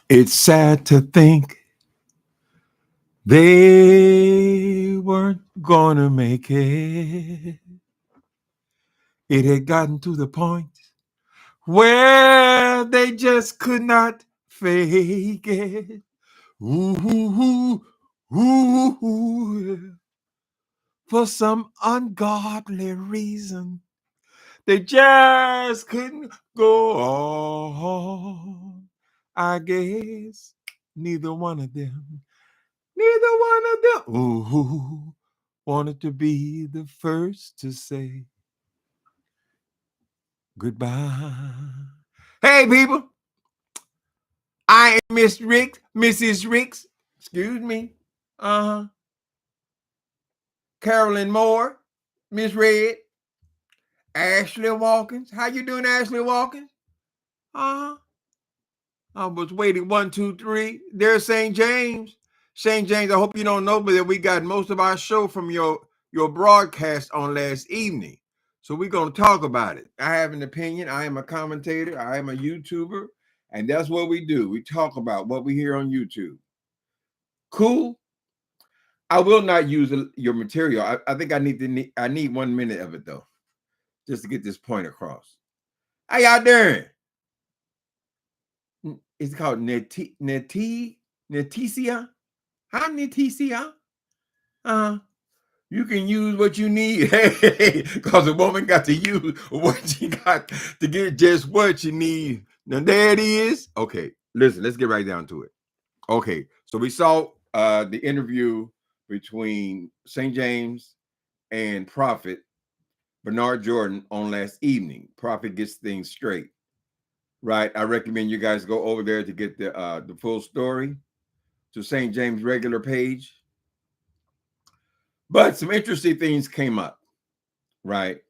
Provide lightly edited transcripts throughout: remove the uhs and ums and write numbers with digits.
It's sad to think they weren't gonna make it. It had gotten to the point where they just could not fake it. Ooh, ooh, ooh, ooh, ooh. For some ungodly reason, they just couldn't go on. I guess neither one of them, neither one of them, ooh, wanted to be the first to say goodbye. Hey, people, I am Miss Ricks, Mrs. Ricks, excuse me, Carolyn Moore, Miss Red, Ashley Walkins. How you doing, Ashley Walkins? Uh-huh. I was waiting 1, 2, 3. There's St. James. St. James, I hope you don't know, but that we got most of our show from your broadcast on last evening. So we're going to talk about it. I have an opinion. I am a commentator. I am a YouTuber. And that's what we do. We talk about what we hear on YouTube. Cool. I will not use your material. I think I need 1 minute of it though, just to get this point across. How y'all doing? It's called Neticia. Hi, Neticia. Uh, you can use what you need. Hey, because a woman got to use what she got to get just what you need. Now there it is. Okay, listen, let's get right down to it. Okay, so we saw the interview between St. James and Prophet Bernard Jordan on last evening. Prophet gets things straight. Right. I recommend you guys go over there to get the full story to St. James regular page. But some interesting things came up, right?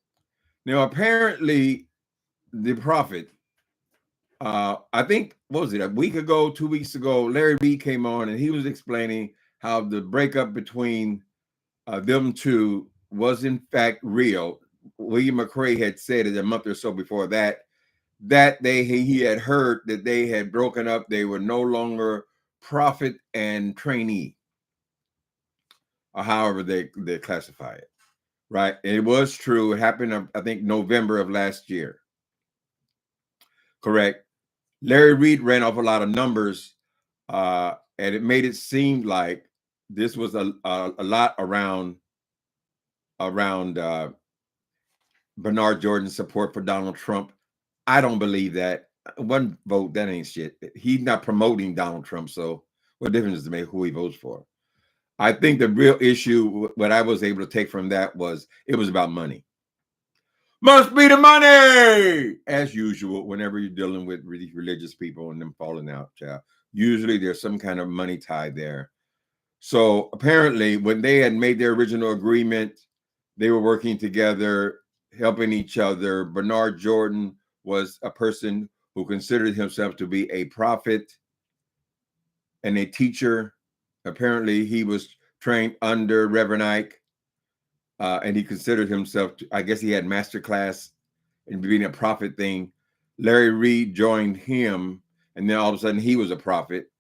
Now, apparently, the prophet, I think, what was it, a week ago, 2 weeks ago, Larry Reed came on and he was explaining how the breakup between them two was in fact real. William McRae had said it a month or so before that he had heard that they had broken up. They were no longer prophet and trainee, or however they classify it. Right. It was true. It happened, I think, November of last year. Correct. Larry Reed ran off a lot of numbers, and it made it seem like this was a lot around Bernard Jordan's support for Donald Trump. I don't believe that. One vote, that ain't shit. He's not promoting Donald Trump, so what difference does it make who he votes for? I think the real issue, what I was able to take from that was it was about money. Must be the money, as usual. Whenever you're dealing with religious people and them falling out, child, usually there's some kind of money tied there. So apparently, when they had made their original agreement, they were working together, helping each other. Bernard Jordan was a person who considered himself to be a prophet and a teacher. Apparently, he was trained under Reverend Ike, and he considered himself, I guess he had master class in being a prophet thing. Larry Reed joined him, and then all of a sudden he was a prophet.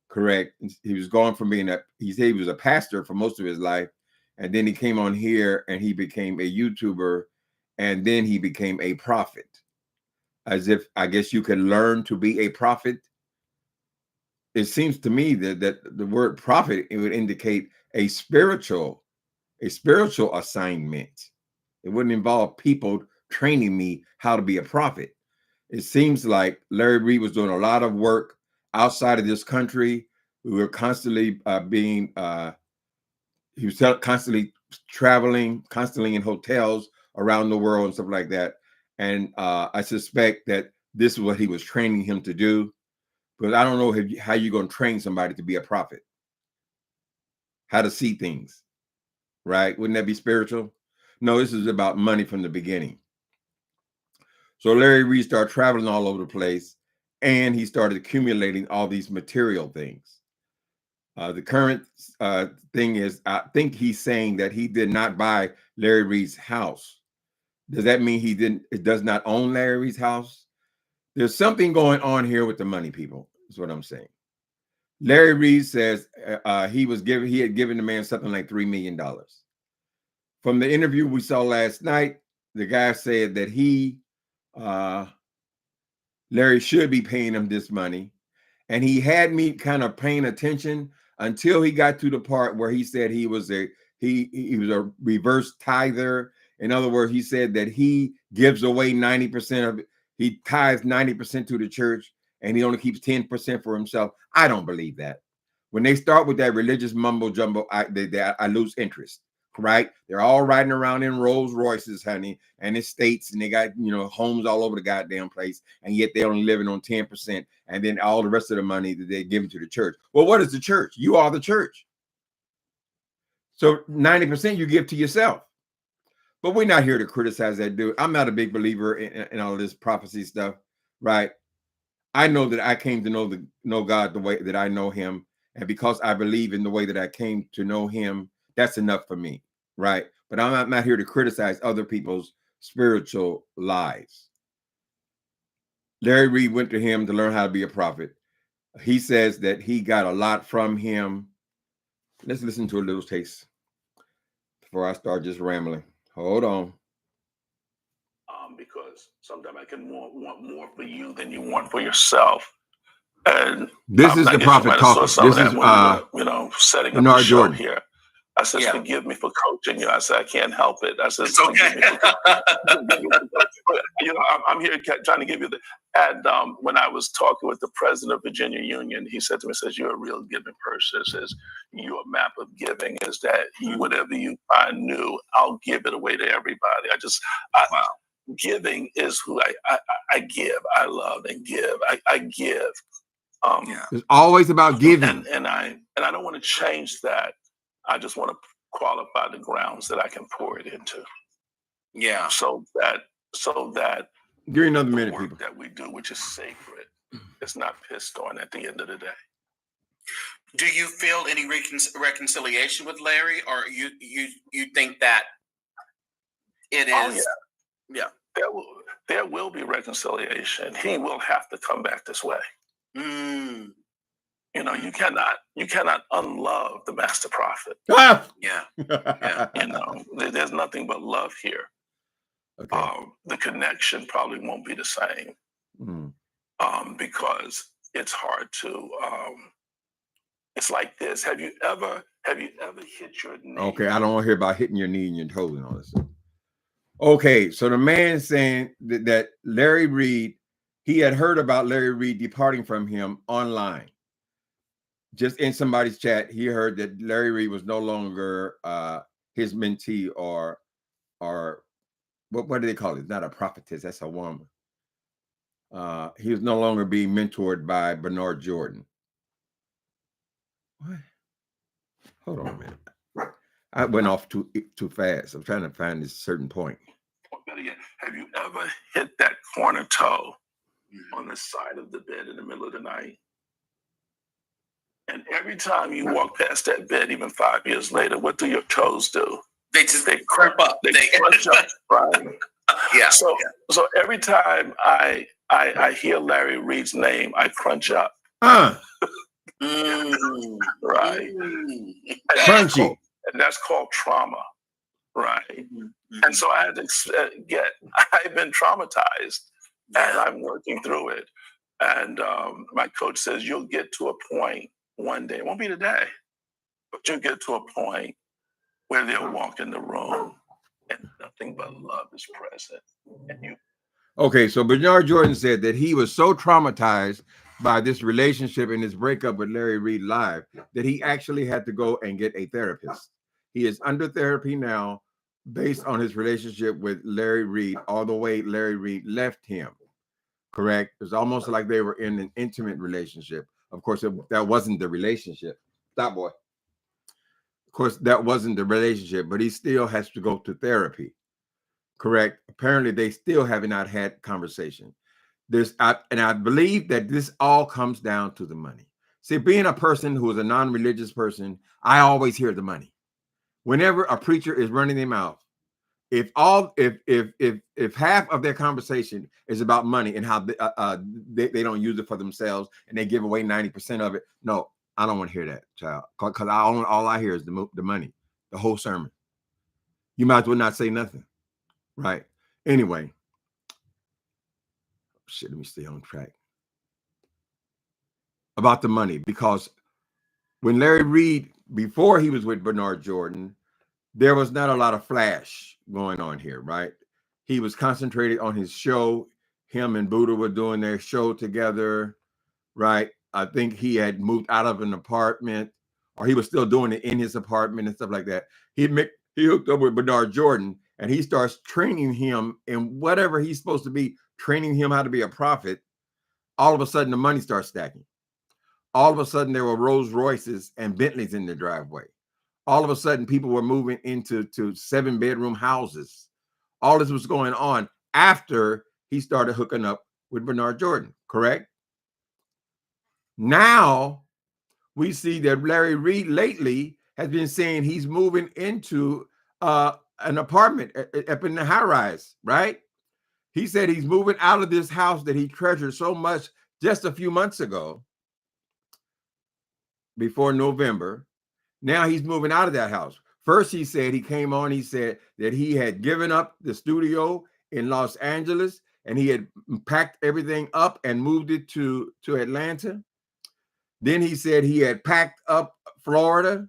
Correct. He was gone from being he said he was a pastor for most of his life. And then he came on here and he became a YouTuber. And then he became a prophet. As if, I guess, you can learn to be a prophet. It seems to me that the word prophet, it would indicate a spiritual assignment. It wouldn't involve people training me how to be a prophet. It seems like Larry Reed was doing a lot of work outside of this country. We were constantly he was constantly traveling, constantly in hotels around the world and stuff like that. And I suspect that this is what he was training him to do. Because I don't know how you're going to train somebody to be a prophet, how to see things, right? Wouldn't that be spiritual? No, this is about money from the beginning. So Larry Reed started traveling all over the place, and he started accumulating all these material things. The current thing is, I think he's saying that he did not buy Larry Reed's house. Does that mean it does not own Larry Reed's house? There's something going on here with the money, people. That's what I'm saying. Larry Reed says he had given the man something like $3 million. From the interview we saw last night, the guy said that Larry should be paying him this money. And he had me kind of paying attention until he got to the part where he said he was a reverse tither. In other words, he said that he gives away 90% of it. He tithes 90% to the church and he only keeps 10% for himself. I don't believe that. When they start with that religious mumbo jumbo, I lose interest. Right? They're all riding around in Rolls Royces, honey, and estates, and they got homes all over the goddamn place, and yet they're only living on 10%, and then all the rest of the money that they're giving to the church. Well, what is the church? You are the church. So 90% you give to yourself. But we're not here to criticize that dude. I'm not a big believer in all of this prophecy stuff, right? I know that I came to know God the way that I know him, and because I believe in the way that I came to know him, that's enough for me, right? But I'm not here to criticize other people's spiritual lives. Larry Reed went to him to learn how to be a prophet. He says that he got a lot from him. Let's listen to a little taste before I start just rambling. Hold on. Because sometimes I can want more for you than you want for yourself. And this is the prophet talking. This is setting up the show here. I said, forgive me for coaching you. I said, I can't help it. I said, it's okay. I'm here trying to give you the. And when I was talking with the president of Virginia Union, he said to me, says, you're a real giving person. Says, your map of giving is that whatever you find new, I'll give it away to everybody. Wow. Giving is who I give. I love and give. I give. It's always about giving. And I don't want to change that. I just want to qualify the grounds that I can pour it into. Yeah. So that give me another minute, people. That we do, which is sacred, it's not pissed on at the end of the day. Do you feel any reconciliation with Larry, or you think that it is? Oh, yeah. There will be reconciliation. He will have to come back this way. You cannot unlove the master prophet. Ah! Yeah. There's nothing but love here. Okay. The connection probably won't be the same because it's hard to. It's like this. Have you ever hit your knee? Okay, I don't want to hear about hitting your knee and your toes and all this stuff. Okay, so the man saying that Larry Reed, he had heard about Larry Reed departing from him online. Just in somebody's chat, he heard that Larry Reed was no longer his mentee or what do they call it? Not a prophetess, that's a woman. He was no longer being mentored by Bernard Jordan. What? Hold on a minute. I went off too fast. I'm trying to find this certain point. Better yet, have you ever hit that corner toe on the side of the bed in the middle of the night? And every time you walk past that bed, even 5 years later, what do your toes do? They crump up. They crunch up, right? Yeah. So every time I hear Larry Reed's name, I crunch up. Right. Crunchy. And that's called trauma, right? And so I had to I've been traumatized, and I'm working through it. And my coach says, you'll get to a point one day, it won't be today, but you'll get to a point where they'll walk in the room and nothing but love is present. Okay, so Bernard Jordan said that he was so traumatized by this relationship and his breakup with Larry Reed live that he actually had to go and get a therapist. He is under therapy now based on his relationship with Larry Reed, all the way Larry Reed left him. Correct? It's almost like they were in an intimate relationship. Of course, that wasn't the relationship. Stop, boy. Of course, that wasn't the relationship, but he still has to go to therapy. Correct? Apparently, they still have not had conversation. And I believe that this all comes down to the money. See, being a person who is a non-religious person, I always hear the money. Whenever a preacher is running their mouth, if half of their conversation is about money and how they don't use it for themselves and they give away 90% of it, no, I don't want to hear that, child, because all I hear is the money, the whole sermon. You might as well not say nothing, right? Anyway, shit, let me stay on track about the money, because when Larry Reed, before he was with Bernard Jordan, there was not a lot of flash going on here, right? He was concentrated on his show. Him and Buddha were doing their show together, right? I think he had moved out of an apartment, or he was still doing it in his apartment and stuff like that. He hooked up with Bernard Jordan, and he starts training him in whatever he's supposed to be, training him how to be a prophet. All of a sudden, the money starts stacking. All of a sudden, there were Rolls Royces and Bentleys in the driveway. All of a sudden, people were moving into 7-bedroom houses. All this was going on after he started hooking up with Bernard Jordan, correct? Now, we see that Larry Reed lately has been saying he's moving into an apartment up in the high rise, right? He said he's moving out of this house that he treasured so much just a few months ago, before November. Now he's moving out of that house. First, he said he came on, he said that he had given up the studio in Los Angeles and he had packed everything up and moved it to Atlanta. Then he said he had packed up Florida.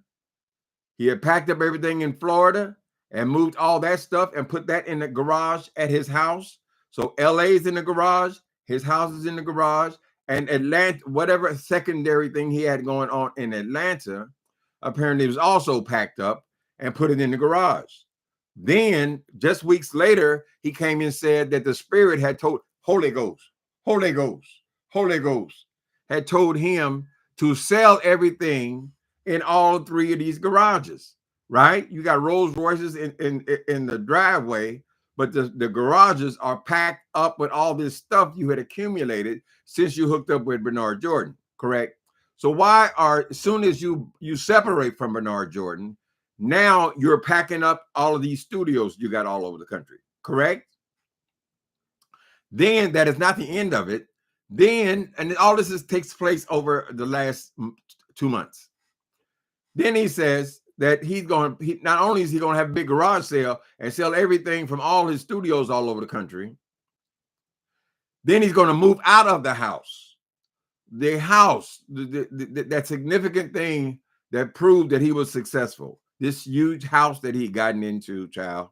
He had packed up everything in Florida and moved all that stuff and put that in the garage at his house. So LA is in the garage, his house is in the garage, and Atlanta, whatever secondary thing he had going on in Atlanta, apparently was also packed up and put it in the garage. Then just weeks later, he came and said that the Spirit had told Holy Ghost had told him to sell everything in all 3 of these garages, right? You got Rolls Royces in the driveway, but the garages are packed up with all this stuff you had accumulated since you hooked up with Bernard Jordan, correct? So why as soon as you separate from Bernard Jordan, now you're packing up all of these studios you got all over the country, correct? Then that is not the end of it. Then, and all this takes place over the last 2 months. Then he says that not only is he going to have a big garage sale and sell everything from all his studios all over the country, then he's going to move out of the house. The house, that significant thing that proved that he was successful. This huge house that he had gotten into, child,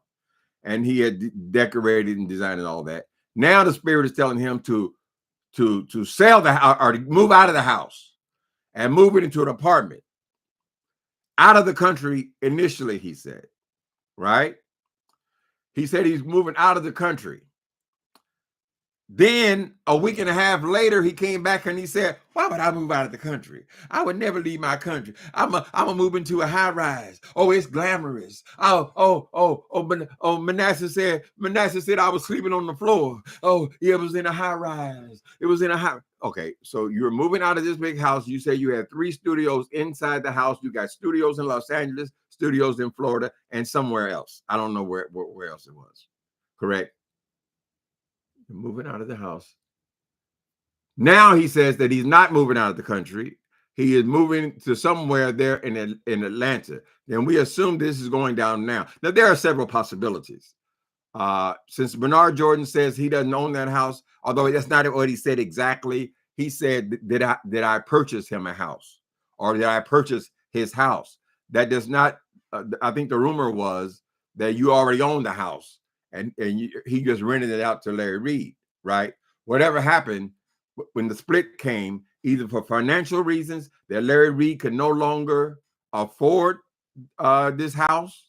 and he had decorated and designed and all that. Now the Spirit is telling him to sell the house or to move out of the house and move it into an apartment out of the country initially, he said, right? He said he's moving out of the country. Then a week and a half later, he came back and he said, why would I move out of the country? I would never leave my country. I'm gonna move into a high rise. Oh, it's glamorous. Manasseh said I was sleeping on the floor. Oh, it was in a high rise. It was in a high. Okay, so you're moving out of this big house. You say you had 3 studios inside the house. You got studios in Los Angeles, studios in Florida, and somewhere else. I don't know where else it was. Correct? Moving out of the house. Now he says that he's not moving out of the country. He is moving to somewhere there in Atlanta. And we assume this is going down now. Now, there are several possibilities. Since Bernard Jordan says he doesn't own that house, although that's not what he said exactly. He said, did I purchase him a house? Or did I purchase his house? That does not, I think the rumor was that you already own the house. And he just rented it out to Larry Reed, right? Whatever happened when the split came, either for financial reasons that Larry Reed could no longer afford this house,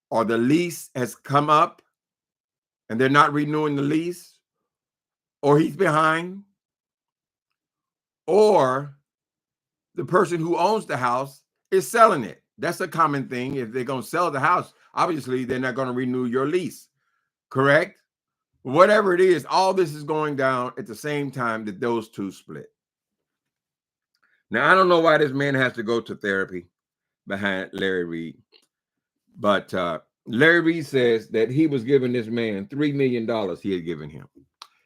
or the lease has come up and they're not renewing the lease, or he's behind, or the person who owns the house is selling it. That's a common thing. If they're going to sell the house, obviously they're not going to renew your lease. Correct? Whatever it is, all this is going down at the same time that those two split. Now, I don't know why this man has to go to therapy behind Larry Reed, but Larry Reed says that he was giving this man $3 million he had given him.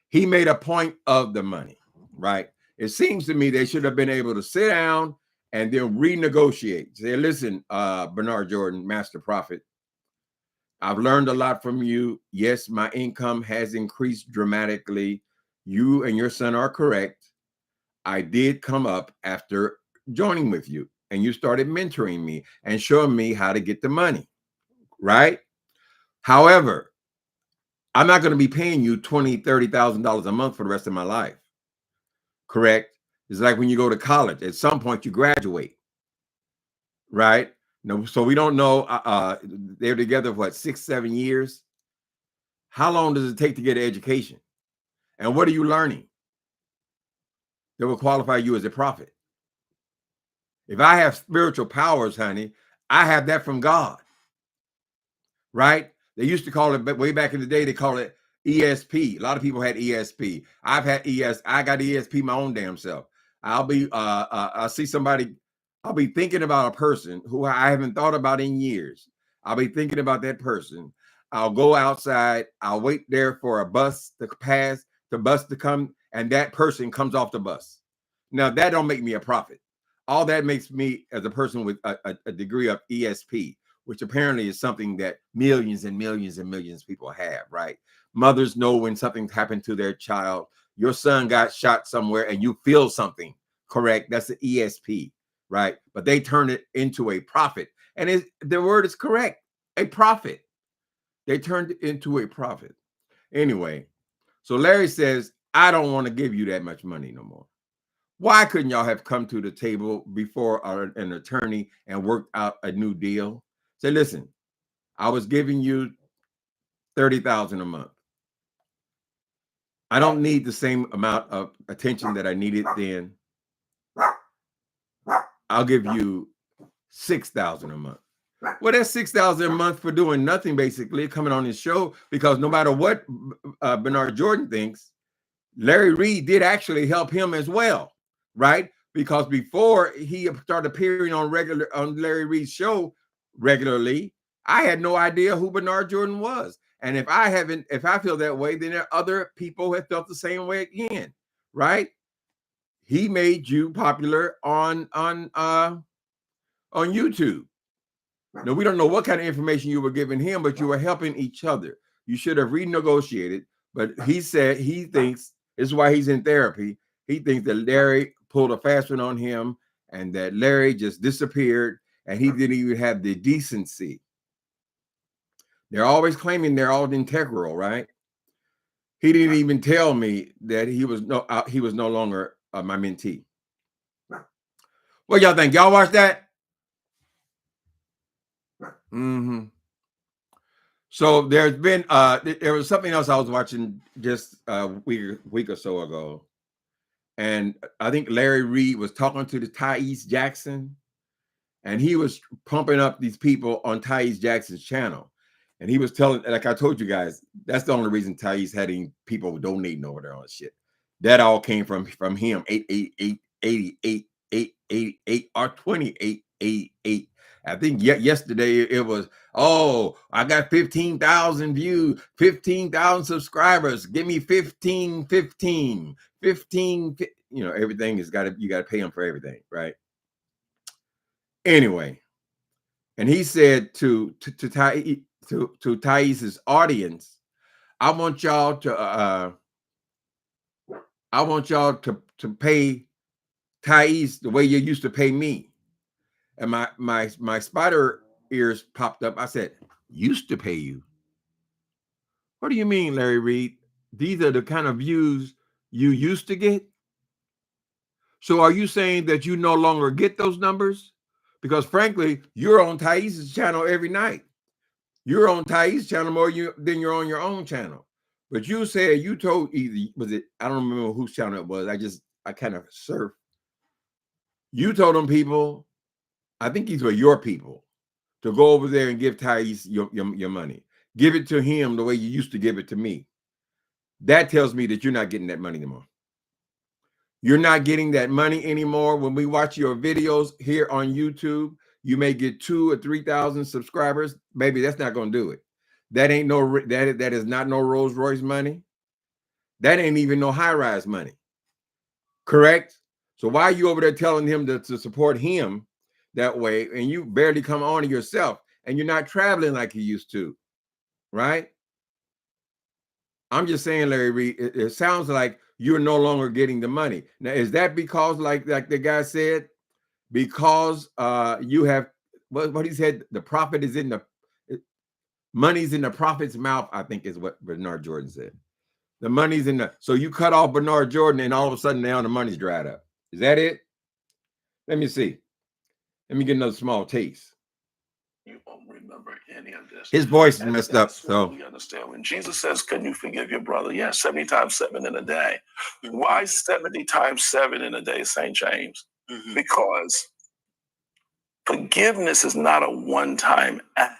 He made a point of the money, right? It seems to me they should have been able to sit down and then renegotiate. Say, listen, Bernard Jordan, Master Prophet, I've learned a lot from you. Yes, my income has increased dramatically. You and your son are correct. I did come up after joining with you, and you started mentoring me and showing me how to get the money, right? However, I'm not going to be paying you $20,000, $30,000 a month for the rest of my life. Correct? It's like when you go to college. At some point, you graduate, right? No, so we don't know. They're together for what, 6, 7 years. How long does it take to get an education? And what are you learning that will qualify you as a prophet? If I have spiritual powers, honey, I have that from God, right? They used to call it, but way back in the day, they call it ESP. A lot of people had ESP. I've had I got ESP my own damn self. I'll see somebody, I'll be thinking about a person who I haven't thought about in years. I'll be thinking about that person. I'll go outside. I'll wait there for a bus to pass, the bus to come, and that person comes off the bus. Now, that don't make me a prophet. All that makes me as a person with a degree of ESP, which apparently is something that millions and millions and millions of people have, right? Mothers know when something's happened to their child. Your son got shot somewhere and you feel something, correct? That's the ESP, right? But they turn it into a prophet. And the word is correct, a prophet. They turned it into a prophet. Anyway, so Larry says, I don't want to give you that much money no more. Why couldn't y'all have come to the table before an attorney and worked out a new deal? Say, listen, I was giving you $30,000 a month. I don't need the same amount of attention that I needed then. I'll give you $6,000 a month. Well, that's $6,000 a month for doing nothing, basically, coming on his show, because no matter what Bernard Jordan thinks, Larry Reed did actually help him as well, right? Because before he started appearing on Larry Reed's show regularly, I had no idea who Bernard Jordan was. And if I feel that way, then there are other people who have felt the same way again, right? He made you popular on YouTube. Now, we don't know what kind of information you were giving him, but you were helping each other. You should have renegotiated. But he said he thinks, this is why he's in therapy. He thinks that Larry pulled a fast one on him and that Larry just disappeared and he didn't even have the decency. They're always claiming they're all integral, right? He didn't even tell me that he was no longer my mentee. What y'all think? Y'all watch that? Mm-hmm. So there's been there was something else I was watching just a week or so ago, and I think Larry Reed was talking to the Thais Jackson, and he was pumping up these people on Thais Jackson's channel, and he was telling, like I told you guys, that's the only reason Thais had any people donating over there on shit. That all came from him. 888 or 2888. I think yesterday it was, oh, I got 15,000 views, 15,000 subscribers. Give me 15. You know, everything you got to pay them for everything, right? Anyway, and he said to Thais's audience, I want y'all to pay Thais the way you used to pay me. And my spider ears popped up. I said, used to pay you? What do you mean, Larry Reed? These are the kind of views you used to get? So are you saying that you no longer get those numbers? Because frankly, you're on Thais's channel every night. You're on Thais's channel more than you're on your own channel. But you said you told I don't remember whose channel it was. I kind of surfed. You told them people, I think these were your people, to go over there and give Thais your money. Give it to him the way you used to give it to me. That tells me that you're not getting that money anymore. You're not getting that money anymore. When we watch your videos here on YouTube, you may get 2,000 or 3,000 subscribers. Baby, that's not going to do it. That ain't no, that is not no Rolls Royce money. That ain't even no high rise money. Correct? So why are you over there telling him to support him that way, and you barely come on yourself, and you're not traveling like you used to, right? I'm just saying, Larry Reed, it sounds like you're no longer getting the money. Now, is that because, like the guy said, because you have what he said, the prophet is in the money's in the prophet's mouth, I think is what Bernard Jordan said. The money's in the, so you cut off Bernard Jordan and all of a sudden now the money's dried up. Is that it? Let me see. Let me get another small taste. You won't remember any of this. His voice is messed up. So we understand when Jesus says, "Can you forgive your brother?" Yes, 70 times 7 in a day. Why 70 times 7 in a day, St. James? Because forgiveness is not a one-time act.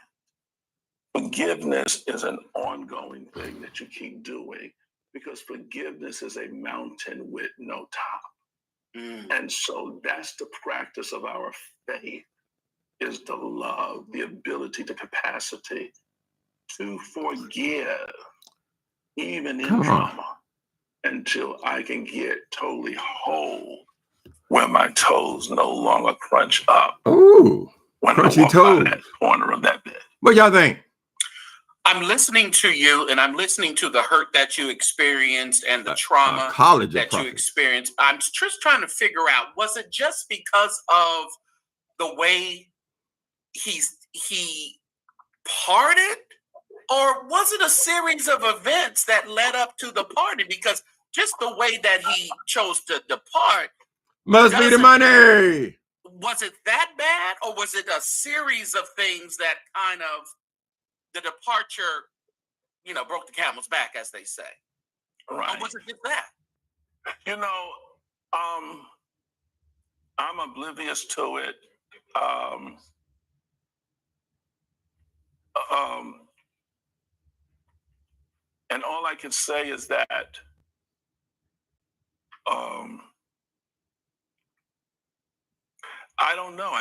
Forgiveness is an ongoing thing that you keep doing, because forgiveness is a mountain with no top. And so that's the practice of our faith, is the love, the ability, the capacity to forgive, even in trauma, until I can get totally whole, where my toes no longer crunch up. Ooh, when crunchy I walk toes. by that corner of that bed. What y'all think? I'm listening to you, and I'm listening to the hurt that you experienced and the trauma that you experienced. I'm just trying to figure out, was it just because of the way he parted, or was it a series of events that led up to the party? Because just the way that he chose to depart must be the money. Was it that bad, or was it a series of things that kind of, the departure, broke the camel's back, as they say? Right. Or was it just that? I'm oblivious to it. And all I can say is that I don't know.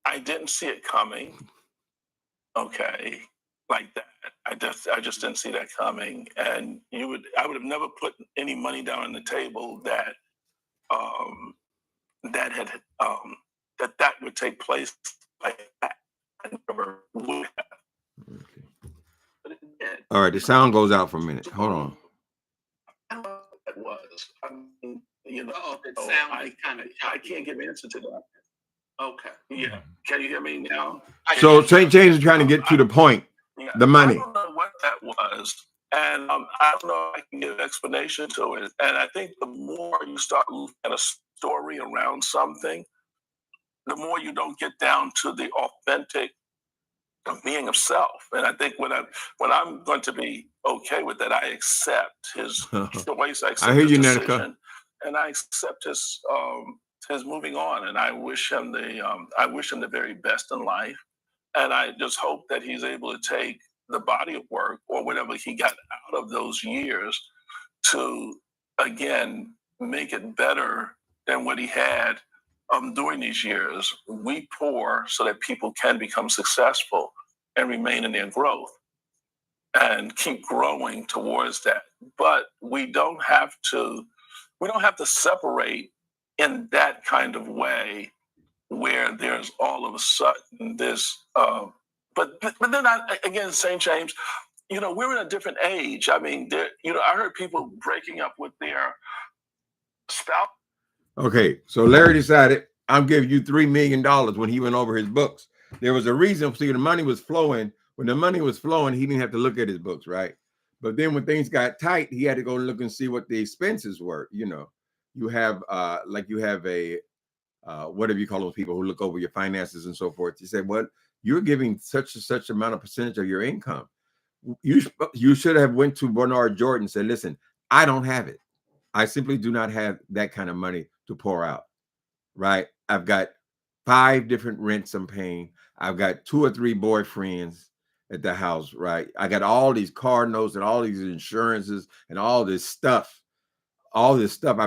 I didn't see it coming. Okay, like that. I just didn't see that coming. And I would have never put any money down on the table that that would take place like that. I never would have. Okay. But it did. All right, the sound goes out for a minute. Hold on. I don't know what that was. I can't give an answer to that. Okay. Yeah. Can you hear me now? So St. James is trying to get to the point. The money. I don't know what that was. And I don't know if I can give an explanation to it. And I think the more you start looking at a story around something, the more you don't get down to the authentic being of self. And I think when I'm going to be okay with that, I accept his choice, I accept his decision, and I accept his moving on. And I wish him the very best in life. And I just hope that he's able to take the body of work or whatever he got out of those years to, again, make it better than what he had during these years. We pour so that people can become successful and remain in their growth and keep growing towards that. But we don't have to separate in that kind of way, where there's all of a sudden this, but then again, St. James, we're in a different age. I mean, I heard people breaking up with their spouse. Okay, so Larry decided, I'm giving you $3 million when he went over his books. There was a reason. See, the money was flowing. When the money was flowing, he didn't have to look at his books, right? But then when things got tight, he had to go look and see what the expenses were. You have whatever you call those people who look over your finances and so forth. He said, "What, you're giving such amount of percentage of your income. You should have went to Bernard Jordan and said, listen, I don't have it. I simply do not have that kind of money to pour out, right? I've got 5 different rents I'm paying. I've got 2 or 3 boyfriends at the house, right? I got all these car notes and all these insurances and all this stuff. I've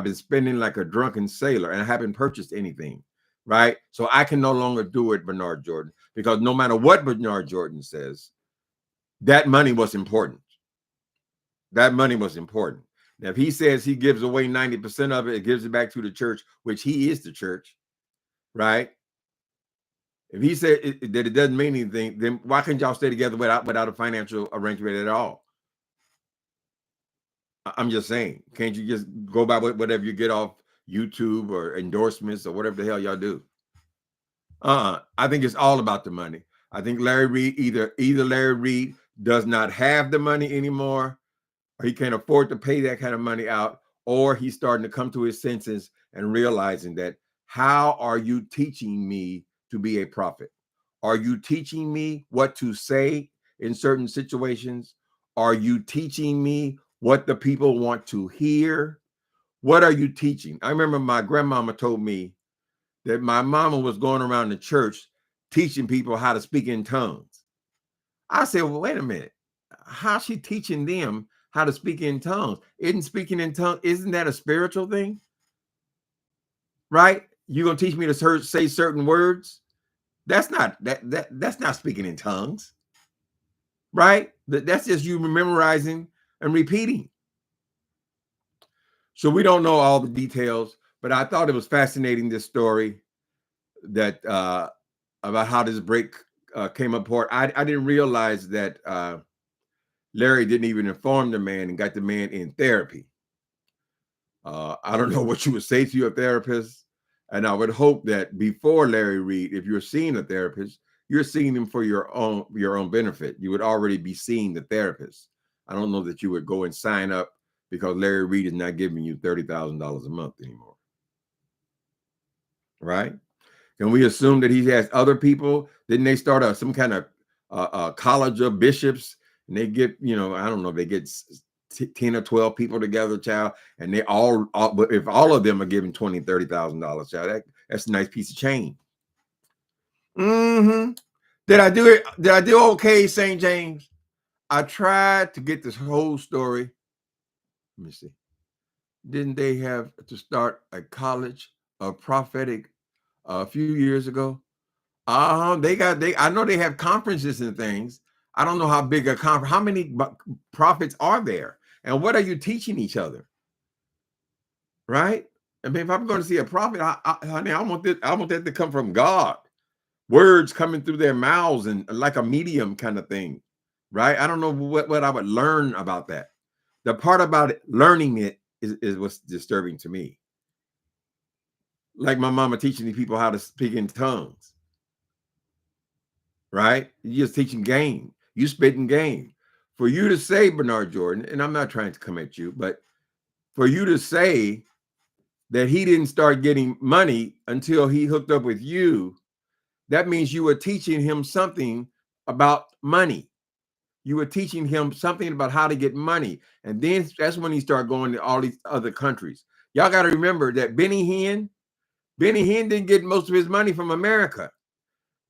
been spending like a drunken sailor, and I haven't purchased anything. right? So I can no longer do it, Bernard Jordan, because no matter what Bernard Jordan says, that money was important. That money was important. Now, if he says he gives away 90% of it, it gives it back to the church, which he is the church, right? If he said that it doesn't mean anything, then why can't y'all stay together without a financial arrangement at all? I'm just saying, can't you just go by whatever you get off YouTube or endorsements or whatever the hell y'all do? I think it's all about the money. I think Larry Reed, either Larry Reed does not have the money anymore, or he can't afford to pay that kind of money out, or he's starting to come to his senses and realizing that, how are you teaching me to be a prophet? Are you teaching me what to say in certain situations? Are you teaching me what the people want to hear? What are you teaching? I remember my grandmama told me that my mama was going around the church teaching people how to speak in tongues. I said, well, wait a minute. How's she teaching them how to speak in tongues? Isn't speaking in tongues, isn't that a spiritual thing? Right? You're gonna teach me to say certain words? That's not that's not speaking in tongues, right? That's just you memorizing and repeating. So we don't know all the details, but I thought it was fascinating, this story that about how this break came apart. I didn't realize that Larry didn't even inform the man and got the man in therapy. I don't know what you would say to your therapist, and I would hope that before Larry Reed, if you're seeing a therapist, you're seeing them for your own benefit. You would already be seeing the therapist. I don't know that you would go and sign up because Larry Reed is not giving you $30,000 a month anymore, right? Can we assume that he has other people? Didn't they start some kind of college of bishops, and they get, I don't know, they get 10 or 12 people together, child, and they all if all of them are giving $20,000, $30,000, child, that's a nice piece of change. Did I do it? Did I do okay, St. James? I tried to get this whole story. Let me see. Didn't they have to start a college of prophetic a few years ago? I know they have conferences and things. I don't know how big a conference, how many prophets are there, and what are you teaching each other? Right? I mean, if I'm going to see a prophet, honey, I want that to come from God. Words coming through their mouths and like a medium kind of thing. Right? I don't know what I would learn about that. The part about it, learning it is what's disturbing to me. Like my mama teaching these people how to speak in tongues. Right? You're just teaching game. You spitting game. For you to say, Bernard Jordan, and I'm not trying to come at you, but for you to say that he didn't start getting money until he hooked up with you, that means you were teaching him something about money. You were teaching him something about how to get money. And then that's when he started going to all these other countries. Y'all got to remember that Benny Hinn didn't get most of his money from America.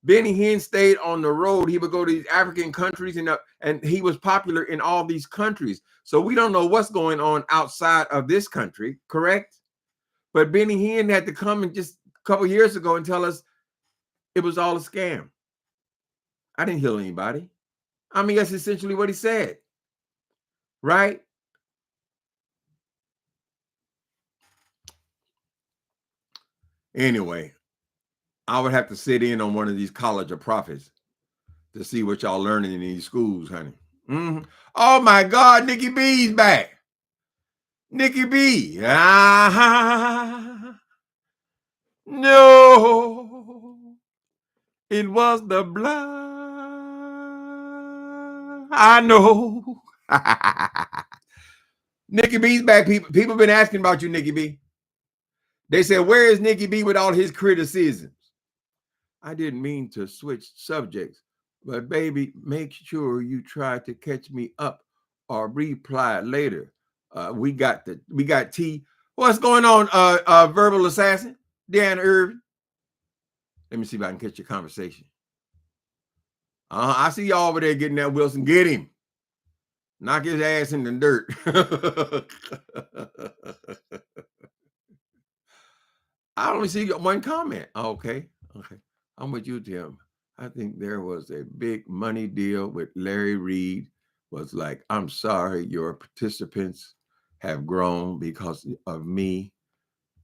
Benny Hinn stayed on the road. He would go to these African countries, and he was popular in all these countries. So we don't know what's going on outside of this country, correct? But Benny Hinn had to come in just a couple years ago and tell us it was all a scam. I didn't heal anybody. I mean, that's essentially what he said, right? Anyway, I would have to sit in on one of these college of prophets to see what y'all learning in these schools, honey. Oh my God, Nikki B's back. Nikki B. No, it was the blood. I know. Nikki B's back. People been asking about you, Nikki B. They said, where is Nikki B with all his criticisms? I didn't mean to switch subjects, but baby, make sure you try to catch me up or reply later. We got T. What's going on, verbal assassin? Dan Irvin. Let me see if I can catch your conversation. I see y'all over there getting that Wilson. Get him. Knock his ass in the dirt. I only see one comment. Okay. I'm with you, Tim. I think there was a big money deal with Larry Reed. Was like, I'm sorry, your participants have grown because of me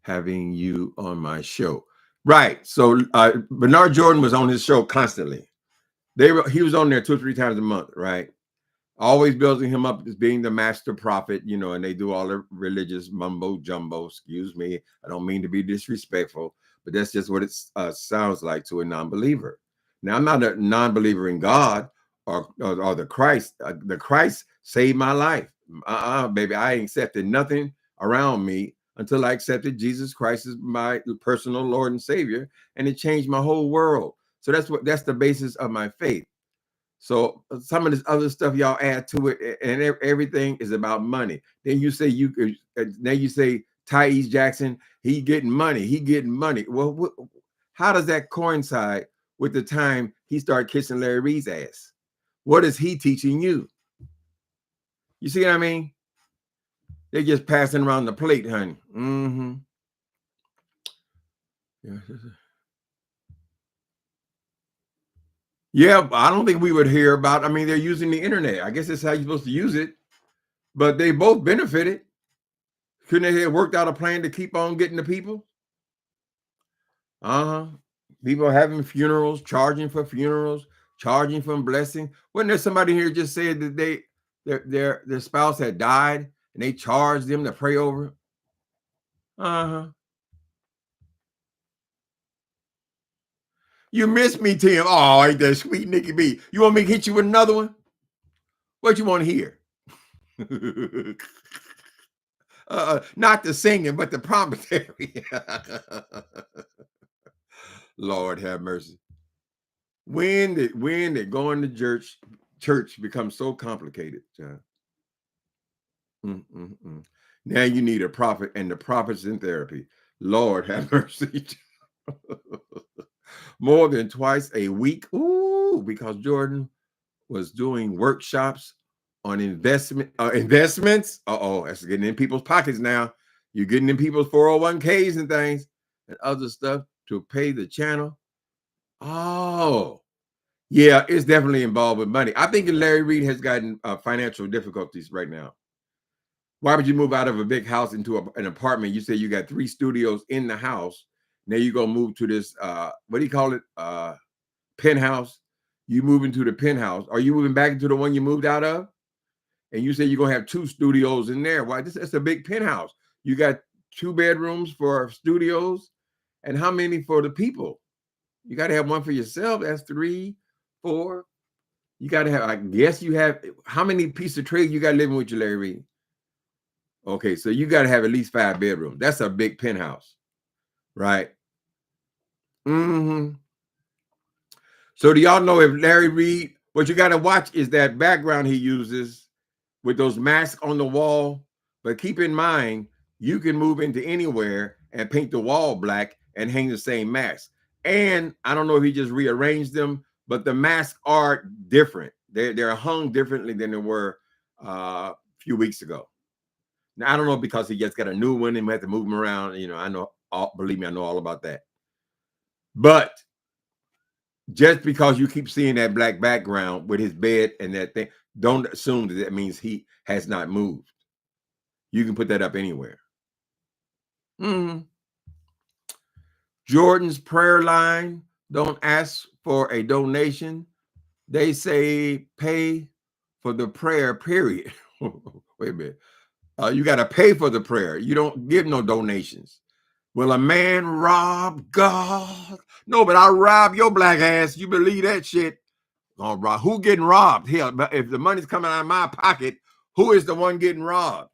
having you on my show. Right. So Bernard Jordan was on his show constantly. He was on there 2 or 3 times a month, right? Always building him up as being the master prophet, and they do all the religious mumbo jumbo. Excuse me, I don't mean to be disrespectful, but that's just what it sounds like to a non-believer. Now, I'm not a non-believer in God or the Christ. The Christ saved my life. Baby, I ain't accepted nothing around me until I accepted Jesus Christ as my personal Lord and Savior, and it changed my whole world. So that's the basis of my faith. So some of this other stuff y'all add to it, and everything is about money. Then you say Tyrese Jackson, he getting money. Well, how does that coincide with the time he started kissing Larry Reed's ass? What is he teaching you? You see what I mean? They're just passing around the plate, honey. Mm-hmm. Yeah, I don't think we would hear about. I mean, they're using the internet. I guess that's how you're supposed to use it. But they both benefited. Couldn't they have worked out a plan to keep on getting the people? People having funerals, charging for funerals, charging for blessing. Wasn't there somebody here just said that their spouse had died and they charged them to pray over? You missed me, Tim. Oh, ain't that sweet, Nikki B? You want me to hit you with another one? What you want to hear? Not the singing, but the commentary. Lord have mercy. When did going to church becomes so complicated, John? Now you need a prophet, and the prophet's in therapy. Lord have mercy. More than twice a week. Ooh, because Jordan was doing workshops on investments. That's getting in people's pockets now. You're getting in people's 401ks and things and other stuff to pay the channel. Oh, yeah, it's definitely involved with money. I think Larry Reed has gotten financial difficulties right now. Why would you move out of a big house into an apartment? You say you got 3 studios in the house. Now you go move to this, what do you call it? Penthouse. You move into the penthouse. Are you moving back into the one you moved out of? And you say you're going to have 2 studios in there. Why? It's a big penthouse. You got 2 bedrooms for studios. And how many for the people? You got to have one for yourself. That's 3, 4. You got to have, I guess you have, how many pieces of trade you got living with you, Larry Reed? Okay, so you got to have at least 5 bedrooms. That's a big penthouse, right? So do y'all know if Larry Reed, what you got to watch is that background he uses with those masks on the wall. But keep in mind, you can move into anywhere and paint the wall black and hang the same mask. And I don't know if he just rearranged them, but the masks are different. They're hung differently than they were a few weeks ago. Now, I don't know because he just got a new one and we had to move him around. I know, believe me, I know all about that. But just because you keep seeing that black background with his bed and that thing, don't assume that means he has not moved. You can put that up anywhere. Jordan's prayer line, don't ask for a donation. They say pay for the prayer, period. Wait a minute. You got to pay for the prayer. You don't give no donations. Will a man rob God? No, but I'll rob your black ass. You believe that shit? Oh, rob. Who getting robbed? Hell, if the money's coming out of my pocket, who is the one getting robbed?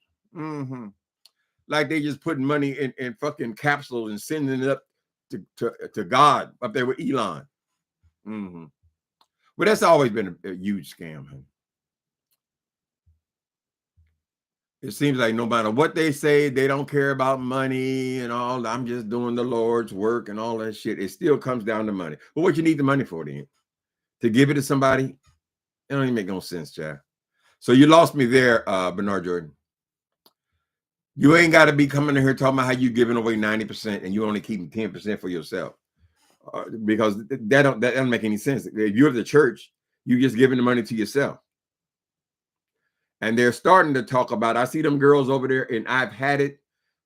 Like they just putting money in fucking capsules and sending it up to God up there with Elon. But that's always been a huge scam. Honey. It seems like no matter what they say, they don't care about money and all. I'm just doing the Lord's work and all that shit. It still comes down to money. But what you need the money for then? To give it to somebody? It don't even make no sense, Chad. So you lost me there, Bernard Jordan. You ain't got to be coming in here talking about how you giving away 90% and you only keeping 10% for yourself, because that doesn't make any sense. If you're the church, you just giving the money to yourself. And they're starting to talk about. I see them girls over there, and I've had it.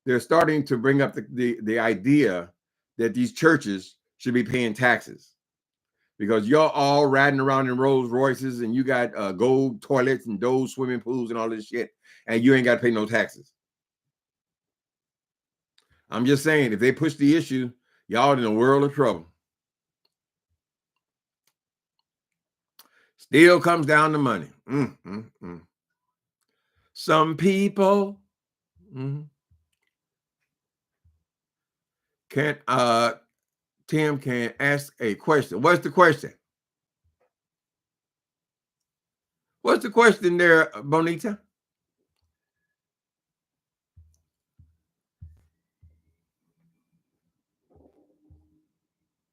They're starting to bring up the idea that these churches should be paying taxes, because y'all all riding around in Rolls Royces and you got gold toilets and gold swimming pools and all this shit, and you ain't got to pay no taxes. I'm just saying, if they push the issue, y'all in a world of trouble. Still comes down to money. Some people can't. Tim can ask a question. What's the question? What's the question there, Bonita?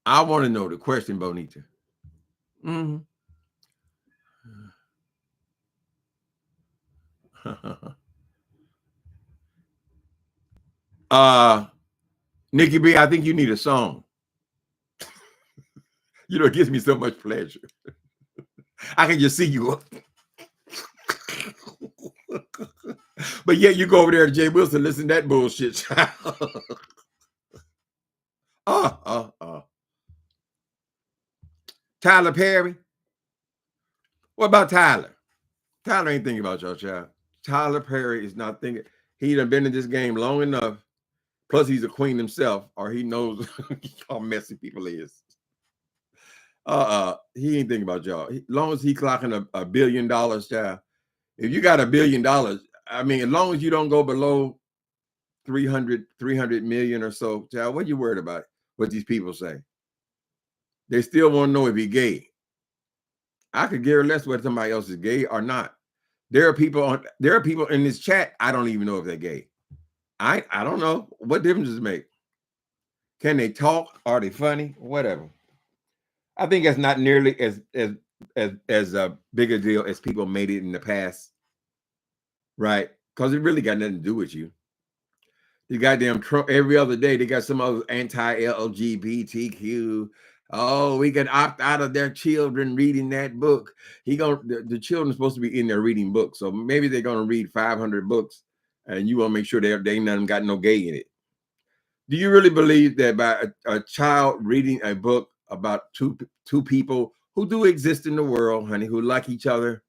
I want to know the question, Bonita. Nikki B, I think you need a song. You know, it gives me so much pleasure. I can just see you. But yet you go over there to Jay Wilson, listen to that bullshit. Tyler Perry. What about Tyler? Tyler ain't thinking about your child. Tyler Perry is not thinking. He done been in this game long enough. Plus, he's a queen himself, or he knows how messy people is. He ain't thinking about y'all. As long as he clocking $1 billion, child. If you got $1 billion, I mean, as long as you don't go below 300 million or so, child, what you worried about? What these people say? They still want to know if he's gay. I could care less whether somebody else is gay or not. There are people in this chat. I don't even know if they're gay. I don't know. What difference does it make? Can they talk? Are they funny? Whatever. I think that's not nearly as big a deal as people made it in the past, right? Because it really got nothing to do with you. You goddamn Trump every other day. They got some other anti-LGBTQ. Oh, we can opt out of their children reading that book. The children's supposed to be in there reading books, so maybe they're gonna read 500 books, and you want to make sure they ain't none got no gay in it. Do you really believe that by a child reading a book about two people who do exist in the world, honey, who like each other,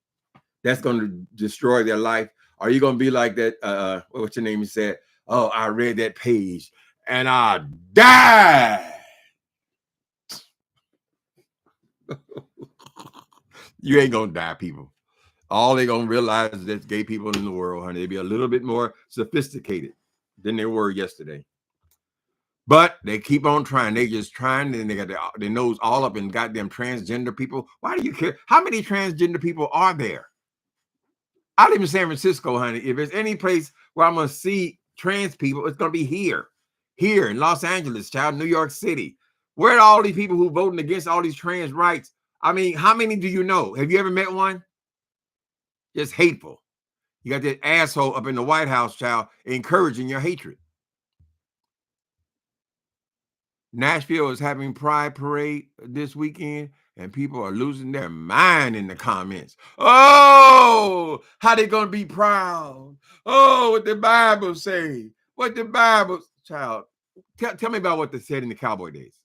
that's going to destroy their life? Are you going to be like that? What's your name? You said, "Oh, I read that page and I died." You ain't gonna die, people. All they gonna realize is that gay people in the world, honey, they be a little bit more sophisticated than they were yesterday. But they keep on trying. They just trying, and they got their nose all up in goddamn transgender people. Why do you care? How many transgender people are there? I live in San Francisco, honey. If there's any place where I'm gonna see trans people, it's gonna be here in Los Angeles, child, New York City. Where are all these people who voting against all these trans rights? I mean, how many do you know? Have you ever met one? Just hateful. You got that asshole up in the White House, child, encouraging your hatred. Nashville is having Pride Parade this weekend, and people are losing their mind in the comments. Oh, how they gonna be proud? Oh, what the Bible say? What the Bible, child? Tell me about what they said in the cowboy days.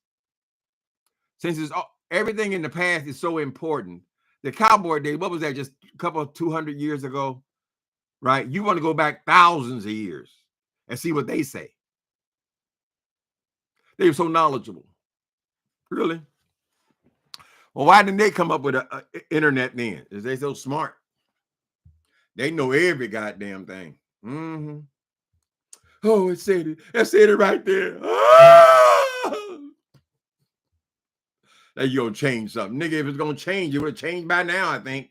Since it's everything in the past is so important, the cowboy days. What was that? Just a couple of 200 years ago, right? You want to go back thousands of years and see what they say. They were so knowledgeable. Really? Well, why didn't they come up with an internet then? Is they so smart? They know every goddamn thing. Oh, it said it. It said it right there. Oh! Now you gonna change something. Nigga, if it's gonna change, it would have changed by now, I think.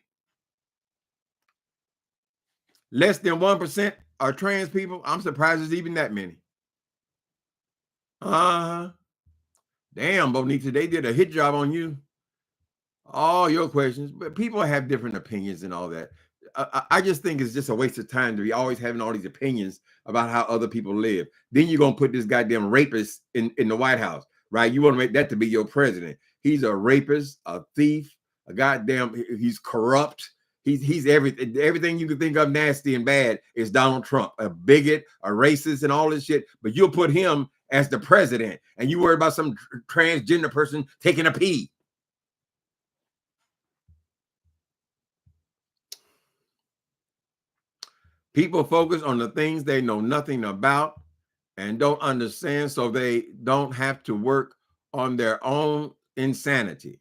Less than 1% are trans people. I'm surprised there's even that many. Damn, Bonita, they did a hit job on you. All your questions, but people have different opinions and all that. I just think it's just a waste of time to be always having all these opinions about how other people live. Then you're going to put this goddamn rapist in the White House, right? You want to make that to be your president. He's a rapist, a thief, a goddamn, he's corrupt. He's everything you can think of nasty and bad is Donald Trump, a bigot, a racist, and all this shit. But you'll put him as the president, and you worry about some transgender person taking a pee. People focus on the things they know nothing about and don't understand, so they don't have to work on their own insanity.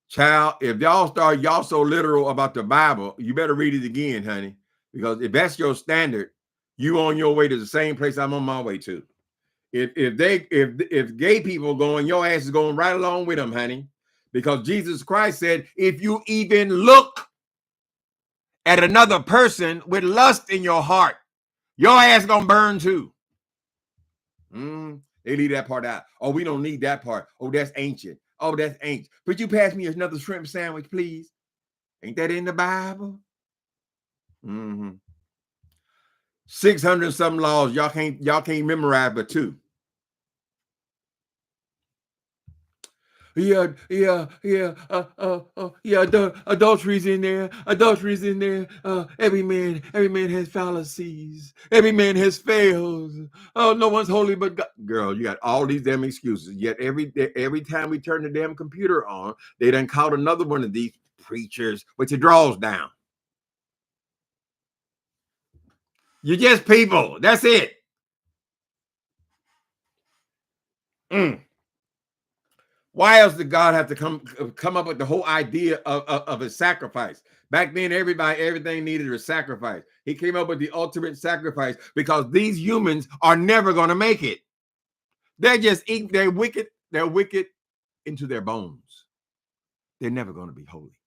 Child, if y'all so literal about the Bible, you better read it again, honey. Because if that's your standard, you on your way to the same place I'm on my way to. If gay people going, your ass is going right along with them, honey. Because Jesus Christ said, if you even look at another person with lust in your heart, your ass gonna burn too. They leave that part out. Oh, we don't need that part. Oh, that's ancient. Oh, that's ancient. But you pass me another shrimp sandwich, please. Ain't that in the Bible? 600 some laws y'all can't memorize but 2. Adultery's in there. Adultery's in there. Every man has fallacies. Every man has fails. Oh, no one's holy but God. Girl, you got all these damn excuses. Yet every time we turn the damn computer on, they done caught another one of these preachers with your drawers down. You're just people. That's it. Why else did God have to come up with the whole idea of a sacrifice? Back then, everything needed a sacrifice. He came up with the ultimate sacrifice because these humans are never going to make it. They're wicked into their bones. They're never going to be holy.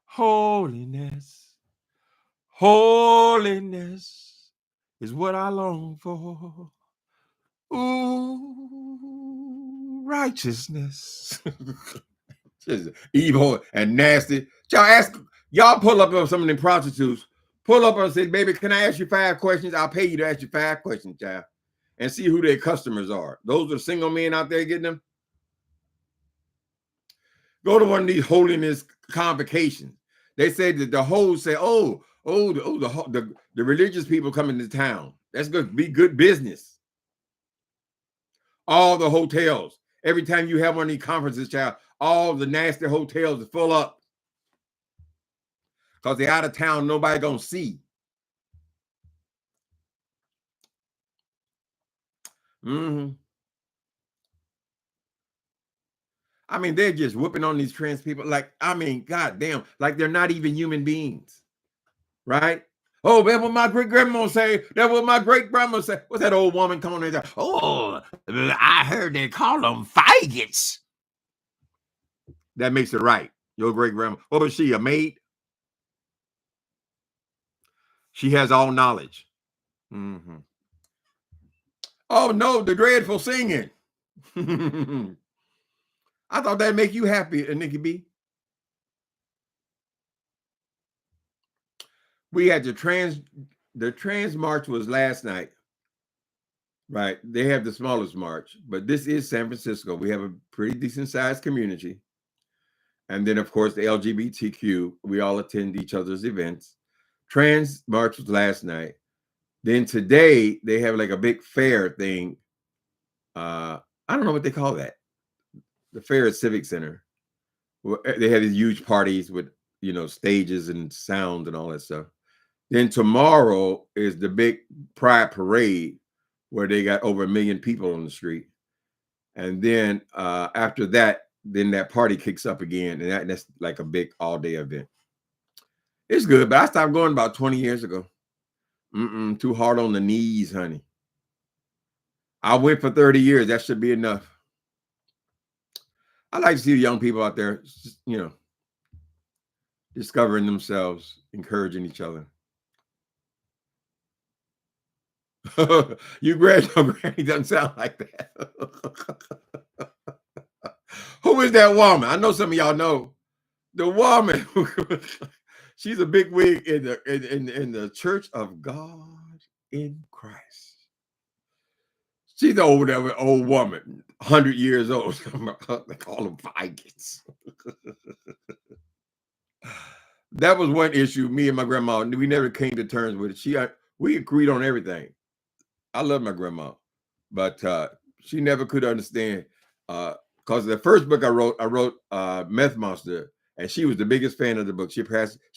Holiness is what I long for. Ooh, righteousness. Just evil and nasty. Y'all pull up on some of them prostitutes. Pull up and say, baby, can I ask you 5 questions? I'll pay you to ask you 5 questions, child. And see who their customers are. Those are single men out there getting them. Go to one of these holiness convocations. They say that the hoes say, the religious people coming to town. That's good. Be good business. All the hotels. Every time you have one of these conferences, child, all the nasty hotels are full up. Because they're out of town, nobody gonna see. I mean, they're just whooping on these trans people. Like, I mean, goddamn, like they're not even human beings, right? Oh, that's what my great grandma say. That's what my great grandma say. What's that old woman coming in there? Oh, I heard they call them faggots. That makes it right. Your great grandma. What was she, a maid? She has all knowledge. Oh no, the dreadful singing. I thought that'd make you happy, Nikki B. We had the trans march was last night, right? They have the smallest march, but this is San Francisco. We have a pretty decent sized community. And then, of course, the LGBTQ, we all attend each other's events. Trans march was last night. Then today, they have like a big fair thing. I don't know what they call that. The fair at Civic Center. They have these huge parties with, stages and sound and all that stuff. Then tomorrow is the big Pride Parade where they got over 1 million people on the street. And then after that, then that party kicks up again. And that's like a big all-day event. It's good, but I stopped going about 20 years ago. Too hard on the knees, honey. I went for 30 years. That should be enough. I like to see the young people out there, discovering themselves, encouraging each other. Your granny doesn't sound like that. Who is that woman? I know some of y'all know. The woman. She's a big wig in the Church of God in Christ. She's the old woman, 100 years old. They call them Vikings. That was one issue. Me and my grandma, we never came to terms with it. We agreed on everything. I love my grandma, but she never could understand. Because the first book I wrote Meth Monster, and she was the biggest fan of the book. She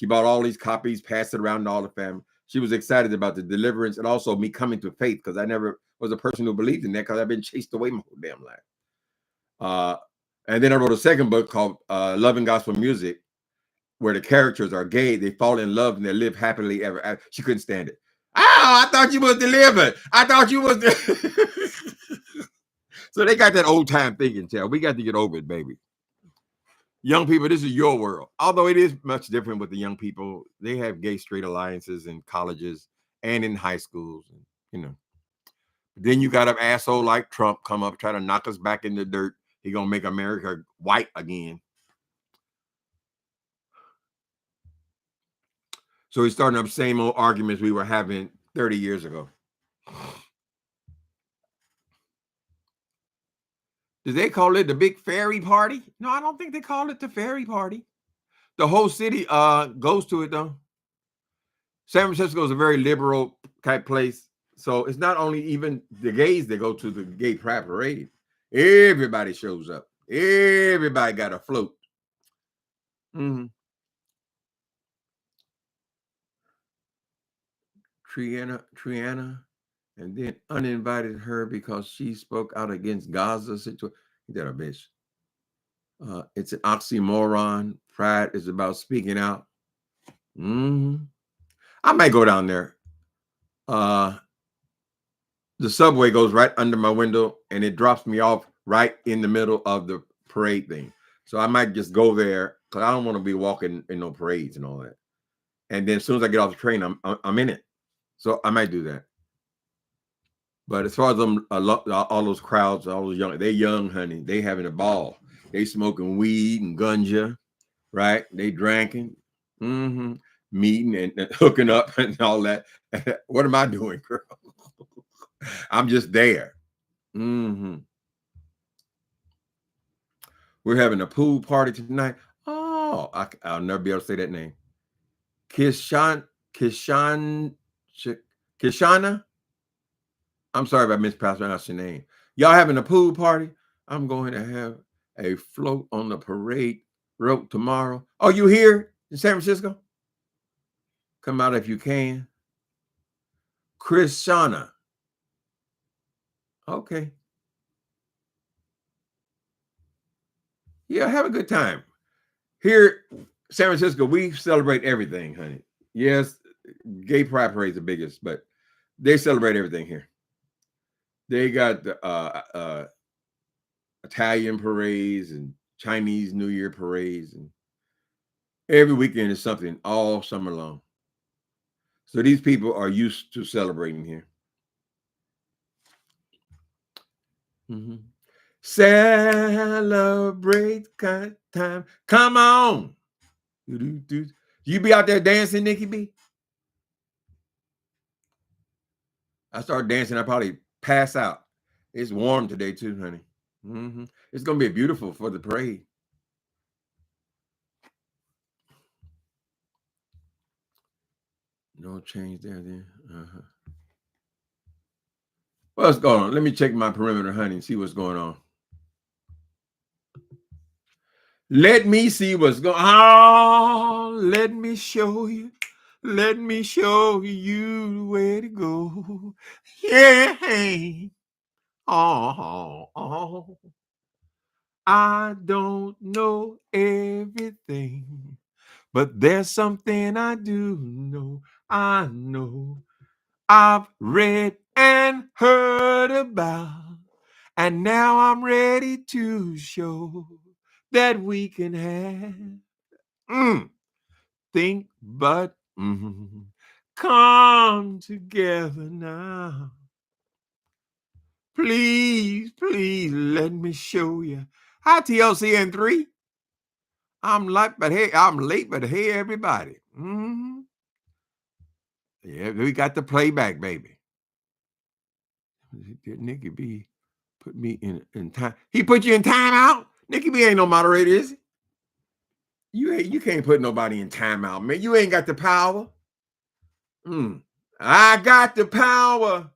bought all these copies, passed it around to all the family. She was excited about the deliverance and also me coming to faith, because I never was a person who believed in that, because I've been chased away my whole damn life. And then I wrote a second book called Love and Gospel Music, where the characters are gay, they fall in love, and they live happily ever after. She couldn't stand it. Oh, I thought you was delivered. I thought you was. So they got that old time thinking, child. We got to get over it, baby. Young people, this is your world. Although it is much different with the young people. They have gay straight alliances in colleges and in high schools, and, Then you got an asshole like Trump come up, try to knock us back in the dirt. He gonna make America white again. So he's starting up same old arguments we were having 30 years ago. Do they call it the big fairy party? No, I don't think they call it the fairy party. The whole city goes to it, though. San Francisco is a very liberal type place. So it's not only even the gays that go to the gay pride parade. Everybody shows up. Everybody got a float. Triana, and then uninvited her because she spoke out against Gaza situation. Ain't that a bitch? It's an oxymoron. Pride is about speaking out. I might go down there. The subway goes right under my window, and it drops me off right in the middle of the parade thing. So I might just go there, because I don't want to be walking in no parades and all that. And then as soon as I get off the train, I'm in it. So I might do that. But as far as them, all those crowds, all those they young, honey. They having a ball. They smoking weed and ganja, right? They drinking, meeting and hooking up and all that. What am I doing, girl? I'm just there. We're having a pool party tonight. Oh, I'll never be able to say that name. Kishana. I'm sorry if I mispronounced your name. Y'all having a pool party? I'm going to have a float on the parade rope tomorrow. Oh, you here in San Francisco? Come out if you can. Krishana. Okay. Yeah, have a good time. Here, San Francisco, we celebrate everything, honey. Yes, gay pride parade is the biggest, but they celebrate everything here. They got the Italian parades and Chinese New Year parades, and every weekend is something all summer long. So these people are used to celebrating here. Celebrate good time. Come on. You be out there dancing, Nikki B? I start dancing, I probably pass out. It's warm today too, honey. It's gonna be beautiful for the parade. No change there then. What's going on? Let me check my perimeter, honey, and see what's going on. Let me see what's going on. Let me show you. Let me show you where to go. Yeah. Oh. I don't know everything, but there's something I do know. I know I've read and heard about, and now I'm ready to show that we can have think but come together now. Please let me show you. Hi, TLC and 3. I'm late, but hey, everybody. Mm-hmm. Yeah, we got the playback, baby. Did Nikki B put me in time? He put you in timeout? Nikki B ain't no moderator, is he? You can't put nobody in timeout, man. You ain't got the power. I got the power.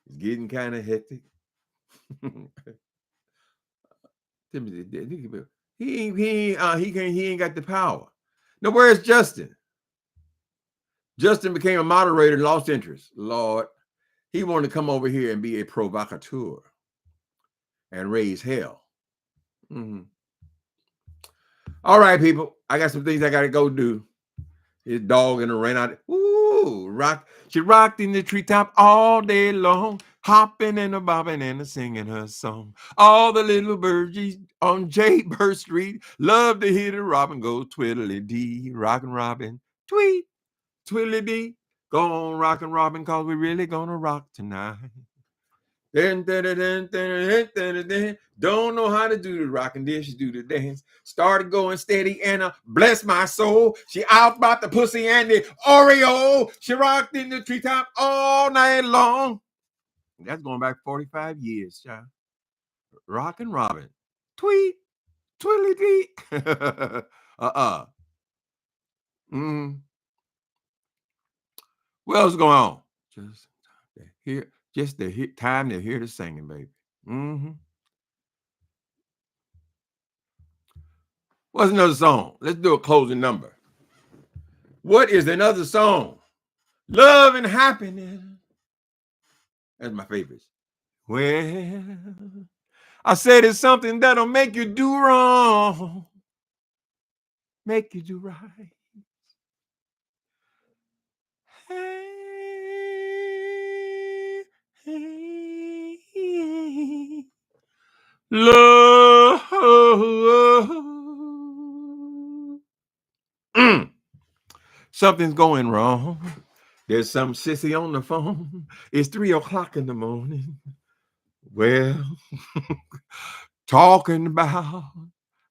It's getting kind of hectic. He ain't got the power. Now, where's Justin? Justin became a moderator and lost interest. Lord, he wanted to come over here and be a provocateur and raise hell. Mm-hmm. All right, people. I got some things I got to go do. His dog in the rain out. Ooh, rock. She rocked in the treetop all day long, hopping and a bobbing and a singing her song. All the little birdies on Jaybird Street love to hear the robin go twiddly-dee, rockin' robin, tweet, twiddly-dee. Go on, rockin' robin, cause we really gonna rock tonight. Don't know how to do the rockin' dish, she do the dance. Started going steady and bless my soul. She out about the pussy and the Oreo. She rocked in the treetop all night long. That's going back 45 years, child. Rockin' Robin. Tweet. Twiddly dee. What else going on? Just the time to hear the singing, baby. What's another song? Let's do a closing number. What is another song? Love and Happiness. That's my favorites. Well, I said it's something that'll make you do wrong, make you do right. Hey, hey, love. Something's going wrong. There's some sissy on the phone. It's 3:00 in the morning. Well, talking about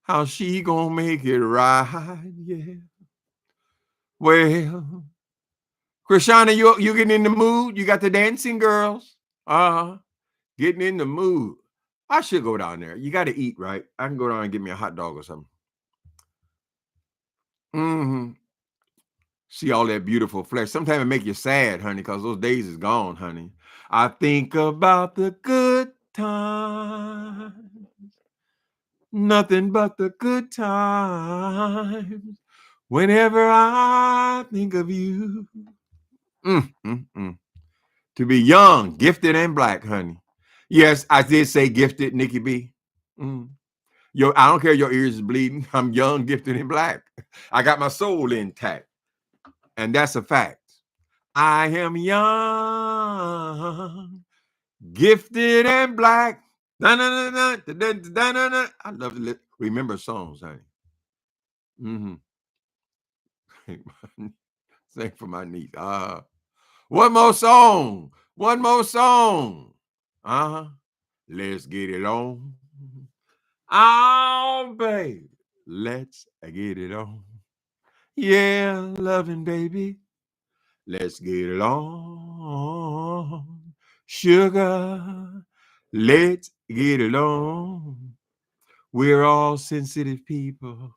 how she gonna make it right, yeah. Well, Krishana, you getting in the mood? You got the dancing girls? Getting in the mood. I should go down there. You got to eat, right? I can go down and get me a hot dog or something. See all that beautiful flesh. Sometimes it make you sad, honey, because those days is gone, honey. I think about the good times. Nothing but the good times. Whenever I think of you. To be young, gifted, and black, honey. Yes, I did say gifted, Nikki B. I don't care your ears is bleeding. I'm young, gifted, and black. I got my soul intact. And that's a fact. I am young, gifted, and black. I love to remember songs, honey. Sing for my niece. One more song. Let's get it on. Oh, baby. Let's get it on. Yeah, loving, baby. Let's get it on. Sugar, let's get it on. We're all sensitive people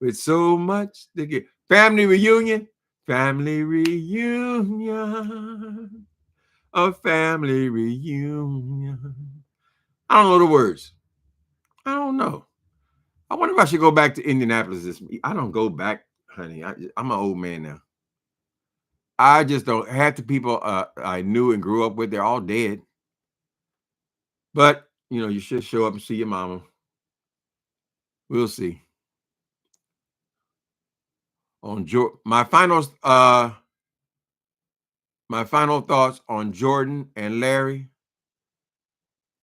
with so much to get. Family reunion. Family reunion. A family reunion. I don't know the words. I don't know. I wonder if I should go back to Indianapolis this week. I don't go back, honey. I'm an old man now. I just don't. Half the people I knew and grew up with, they're all dead. But, you should show up and see your mama. We'll see. My final thoughts on Jordan and Larry.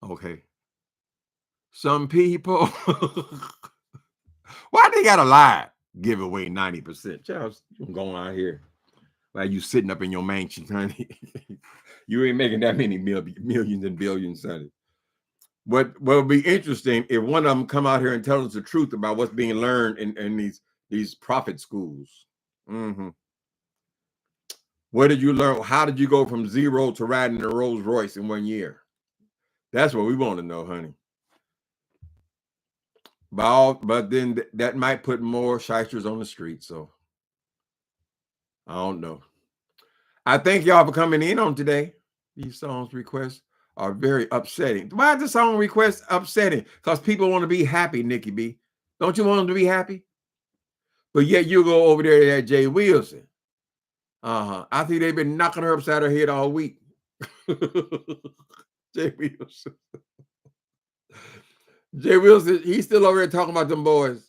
Okay. Some people, why they gotta lie? Give away 90%. Charles, I'm going out here while you sitting up in your mansion, honey. You ain't making that many millions and billions, honey. what will be interesting if one of them come out here and tell us the truth about what's being learned in these prophet schools. Mm-hmm. What did you learn? How did you go from 0 to riding a Rolls Royce in 1 year? That's what we want to know, honey. But then that might put more shysters on the street. So I don't know. I thank y'all for coming in on today. These songs requests are very upsetting. Why is the song request upsetting? Because people want to be happy, Nikki B. Don't you want them to be happy? But yet you go over there to that Jay Wilson. I think they've been knocking her upside her head all week. Jay Wilson. Jay Wilson, he's still over there talking about them boys.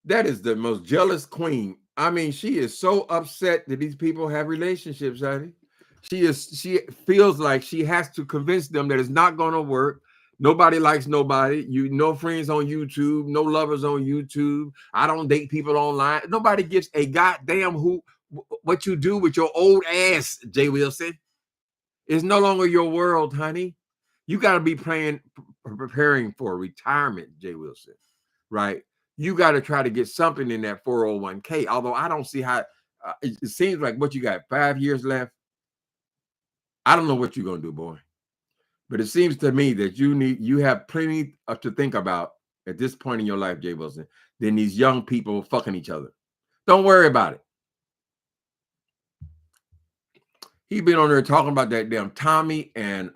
That is the most jealous queen. I mean, she is so upset that these people have relationships, honey. She feels like she has to convince them that it's not going to work. Nobody likes nobody. No friends on YouTube, no lovers on YouTube. I don't date people online. Nobody gives a goddamn what you do with your old ass, Jay Wilson. It's no longer your world, honey. You got to be preparing for retirement, Jay Wilson, right? You got to try to get something in that 401k. Although I don't see how it seems like what you got 5 years left. I don't know what you're going to do, boy. But it seems to me that you have plenty to think about at this point in your life, Jay Wilson, than these young people fucking each other. Don't worry about it. He been on there talking about that damn Tommy and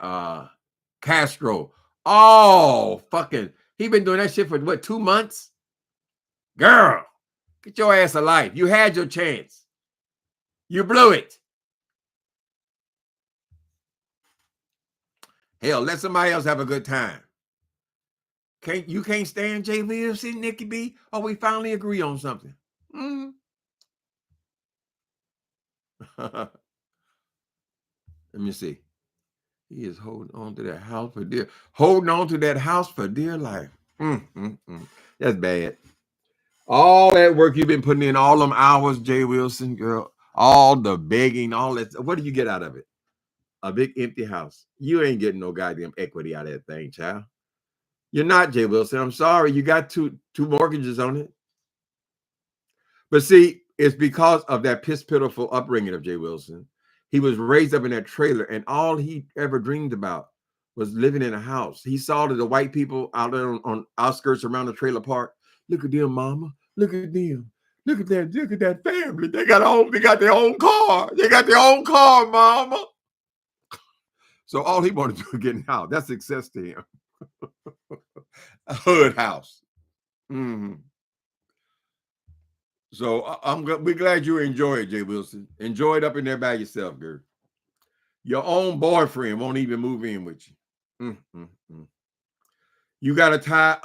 Castro. Oh, fucking. He been doing that shit for what, 2 months? Girl, get your ass a life. You had your chance. You blew it. Hell, let somebody else have a good time. You can't stand Jay Wilson, Nikki B? Oh, we finally agree on something. Mm-hmm. Let me see. He is holding on to that house for dear. Holding on to that house for dear life. That's bad. All that work you've been putting in, all them hours, Jay Wilson, girl, all the begging, all that. What do you get out of it? A big empty house. You ain't getting no goddamn equity out of that thing, child. You're not, Jay Wilson. I'm sorry. You got two mortgages on it. But see, it's because of that pitiful upbringing of Jay Wilson. He was raised up in that trailer, and all he ever dreamed about was living in a house. He saw that the white people out there on outskirts around the trailer park. Look at them, mama. Look at them. Look at that family. They got their own car. They got their own car, mama. So all he wanted to do was get in house. That's success to him. A hood house. Mm-hmm. So we're glad you enjoy it, Jay Wilson. Enjoy it up in there by yourself, girl. Your own boyfriend won't even move in with you. You gotta tie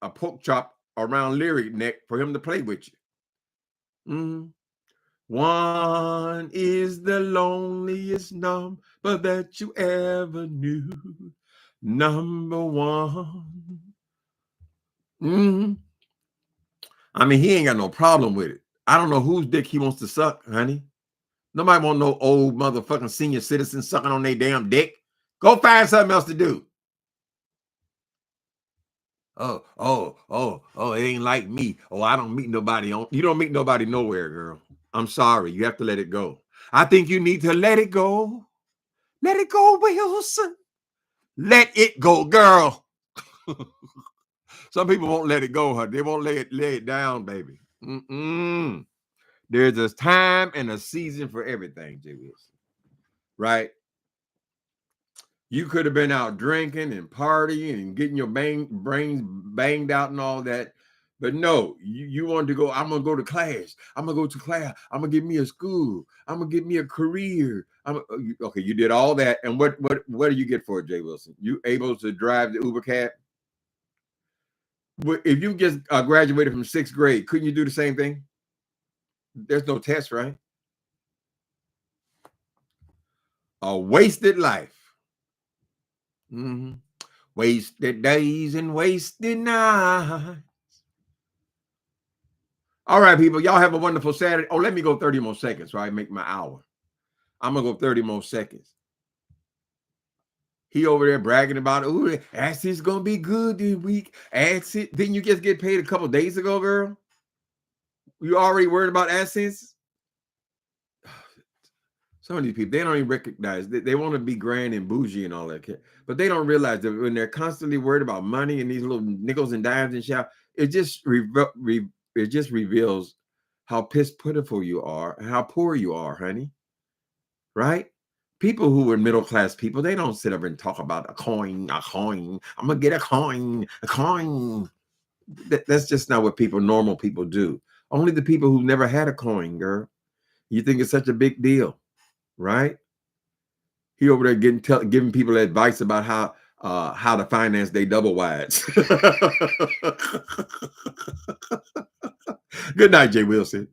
a pork chop around Lyric neck for him to play with you. One is the loneliest number that you ever knew. Number one. I mean, he ain't got no problem with it. I don't know whose dick he wants to suck, honey. Nobody want no old motherfucking senior citizen sucking on their damn dick. Go find something else to do. Oh, it ain't like me. Oh, I don't meet nobody you don't meet nobody nowhere, girl. I'm sorry. You have to let it go. I think you need to let it go. Let it go, Wilson. Let it go, girl. Some people won't let it go, huh? They won't lay it down, baby. There's a time and a season for everything, Jay Wilson. Right? You could have been out drinking and partying and getting your brains banged out and all that. But no, you wanted to go, I'm going to go to class. I'm going to go to class. I'm going to get me a school. I'm going to get me a career. Okay, you did all that. And what do you get for it, Jay Wilson? You able to drive the Uber cab? If you just graduated from 6th grade, couldn't you do the same thing? There's no test, right? A wasted life. Wasted days and wasted nights. All right, people, y'all have a wonderful Saturday. Oh, let me go 30 more seconds so I make my hour. I'm going to go 30 more seconds. He over there bragging about, oh, AdSense gonna be good this week. AdSense, didn't you just get paid a couple days ago, girl? You already worried about AdSense? Some of these people, they don't even recognize that they want to be grand and bougie and all that, but they don't realize that when they're constantly worried about money and these little nickels and dimes and shit, it just reveals how pitiful you are and how poor you are, honey. Right? People who are middle class people, they don't sit up and talk about a coin. I'm gonna get a coin. That's just not what normal people do. Only the people who never had a coin, girl. You think it's such a big deal, right? He over there giving people advice about how to finance their double wides. Good night, Jay Wilson.